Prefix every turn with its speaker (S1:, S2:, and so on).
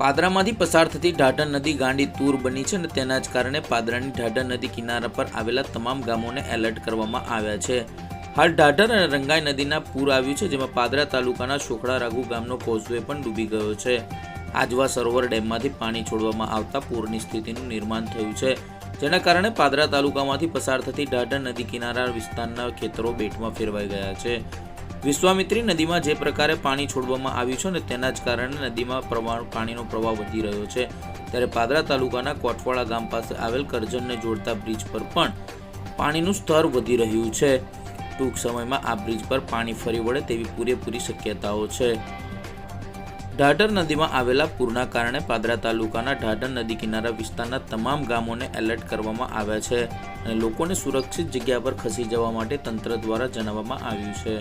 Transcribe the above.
S1: પાદરામાંથી પસાર થતી ઢાઢર નદી ગાંડી તૂર બની છે અને તેના જ કારણે પાદરાની ઢાઢર નદી કિનારા પર આવેલા તમામ ગામોને એલર્ટ કરવામાં આવ્યા છે। હાલ ઢાઢર અને રંગાઈ નદીના પૂર આવ્યું છે, જેમાં પાદરા તાલુકાના શોખડા રાગુ ગામનો કોઝવે પણ ડૂબી ગયો છે। આજવા સરોવર ડેમમાંથી પાણી છોડવામાં આવતા પૂરની સ્થિતિનું નિર્માણ થયું છે, જેના કારણે પાદરા તાલુકામાંથી પસાર થતી ઢાઢર નદી કિનારા વિસ્તારના ખેતરો બેટમાં ફેરવાઈ ગયા છે। વિશ્વામિત્રી નદીમાં જે પ્રકારે પાણી છોડવામાં આવ્યું છે અને તેના જ કારણે નદીમાં પાણીનો પ્રવાહ વધી રહ્યો છે, ત્યારે પાદરા તાલુકાના કોટવાડા ગામ પાસે આવેલ કરજણને જોડતા બ્રિજ પર પણ પાણીનું સ્તર વધી રહ્યું છે। ટૂંક સમયમાં આ બ્રિજ પર પાણી ફરી વળે તેવી પૂરેપૂરી શક્યતાઓ છે। ઢાઢર નદીમાં આવેલા પૂરના કારણે પાદરા તાલુકાના ઢાઢર નદી કિનારા વિસ્તારના તમામ ગામોને એલર્ટ કરવામાં આવ્યા છે અને લોકોને સુરક્ષિત જગ્યા પર ખસી જવા માટે તંત્ર દ્વારા જણાવવામાં આવ્યું છે।